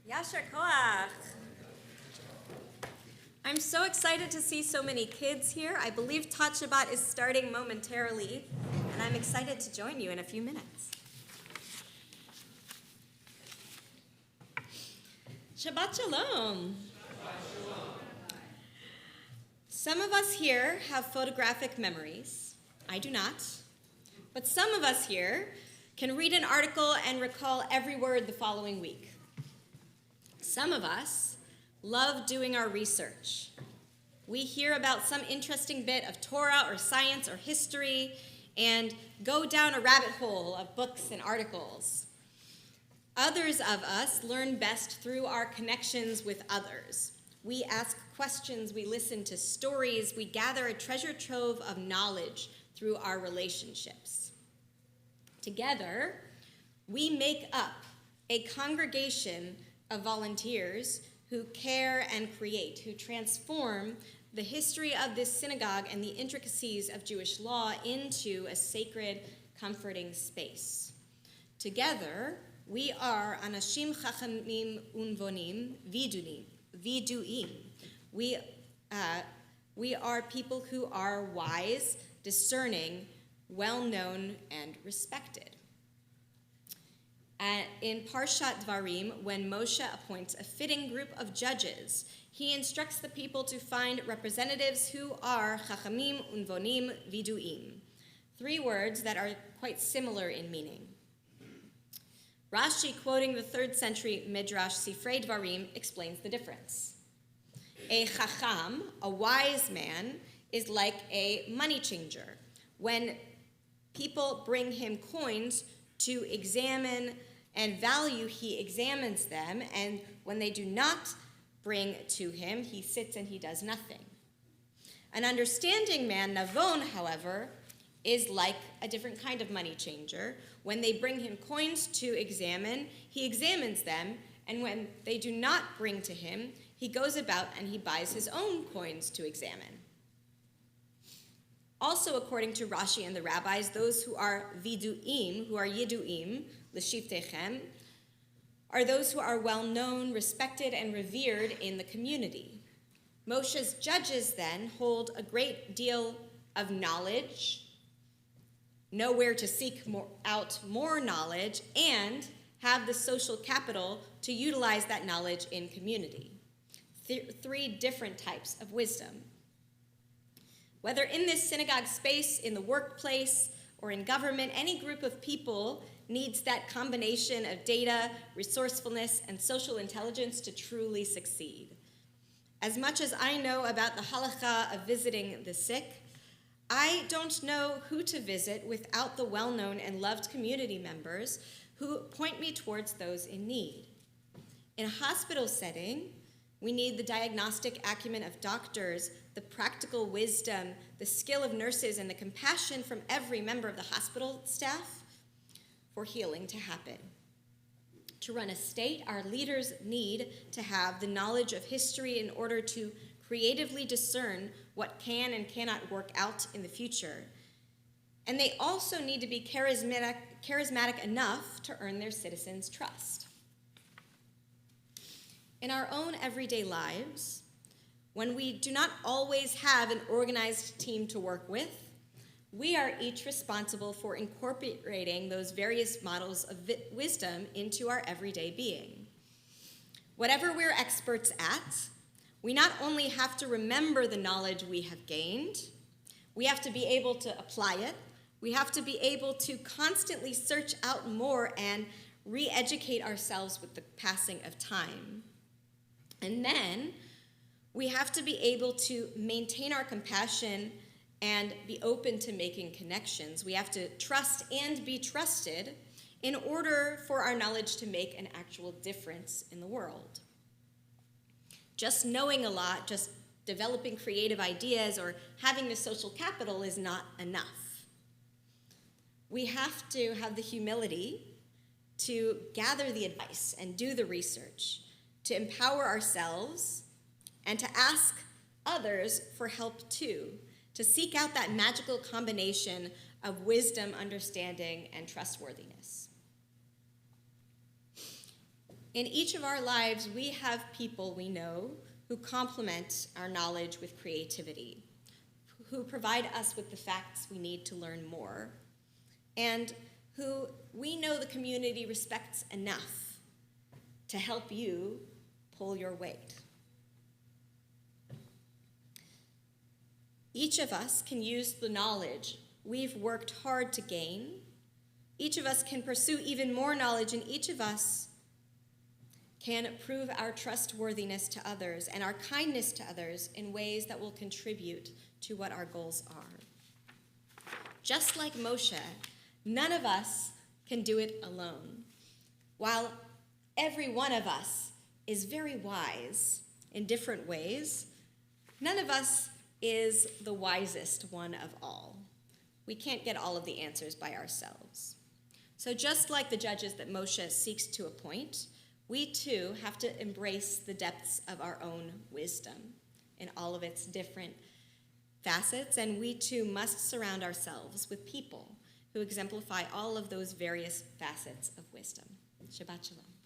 Yasher Koach. I'm so excited to see so many kids here. I believe Tat Shabbat is starting momentarily, and I'm excited to join you in a few minutes. Shabbat Shalom. Some of us here have photographic memories. I do not. But some of us here can read an article and recall every word the following week. Some of us love doing our research. We hear about some interesting bit of Torah or science or history and go down a rabbit hole of books and articles. Others of us learn best through our connections with others. We ask questions, we listen to stories, we gather a treasure trove of knowledge through our relationships. Together, we make up a congregation of volunteers who care and create, who transform the history of this synagogue and the intricacies of Jewish law into a sacred, comforting space. Together, we are Anashim Chachamim Unvonim Viduim. We are people who are wise, discerning, well-known, and respected. In Parshat Devarim, when Moshe appoints a fitting group of judges, he instructs the people to find representatives who are Chachamim Unvonim Viduim, 3 words that are quite similar in meaning. Rashi, quoting the 3rd century Midrash Sifrei Devarim, explains the difference. A chacham, a wise man, is like a money changer. When people bring him coins to examine and value, he examines them, and when they do not bring to him, he sits and he does nothing. An understanding man, navon, however, is like a different kind of money changer. When they bring him coins to examine, he examines them, and when they do not bring to him, he goes about and he buys his own coins to examine. Also, according to Rashi and the rabbis, those who are viduim, who are yiduim, l'shiftechem, are those who are well-known, respected, and revered in the community. Moshe's judges then hold a great deal of knowledge, know where to seek out more knowledge, and have the social capital to utilize that knowledge in community. 3 different types of wisdom. Whether in this synagogue space, in the workplace, or in government, any group of people needs that combination of data, resourcefulness, and social intelligence to truly succeed. As much as I know about the halakha of visiting the sick, I don't know who to visit without the well-known and loved community members who point me towards those in need. In a hospital setting, we need the diagnostic acumen of doctors, the practical wisdom, the skill of nurses, and the compassion from every member of the hospital staff for healing to happen. To run a state, our leaders need to have the knowledge of history in order to creatively discern what can and cannot work out in the future. And they also need to be charismatic enough to earn their citizens' trust. In our own everyday lives, when we do not always have an organized team to work with, we are each responsible for incorporating those various models of wisdom into our everyday being. Whatever we're experts at, we not only have to remember the knowledge we have gained, we have to be able to apply it, we have to be able to constantly search out more and re-educate ourselves with the passing of time. And then we have to be able to maintain our compassion and be open to making connections. We have to trust and be trusted in order for our knowledge to make an actual difference in the world. Just knowing a lot, just developing creative ideas, or having the social capital is not enough. We have to have the humility to gather the advice and do the research, to empower ourselves, and to ask others for help too, to seek out that magical combination of wisdom, understanding, and trustworthiness. In each of our lives, we have people we know who complement our knowledge with creativity, who provide us with the facts we need to learn more, and who we know the community respects enough to help you pull your weight. Each of us can use the knowledge we've worked hard to gain. Each of us can pursue even more knowledge, and each of us can prove our trustworthiness to others and our kindness to others in ways that will contribute to what our goals are. Just like Moshe, none of us can do it alone. While every one of us is very wise in different ways, none of us is the wisest one of all. We can't get all of the answers by ourselves. So just like the judges that Moshe seeks to appoint, we too have to embrace the depths of our own wisdom in all of its different facets, and we too must surround ourselves with people who exemplify all of those various facets of wisdom. Shabbat shalom.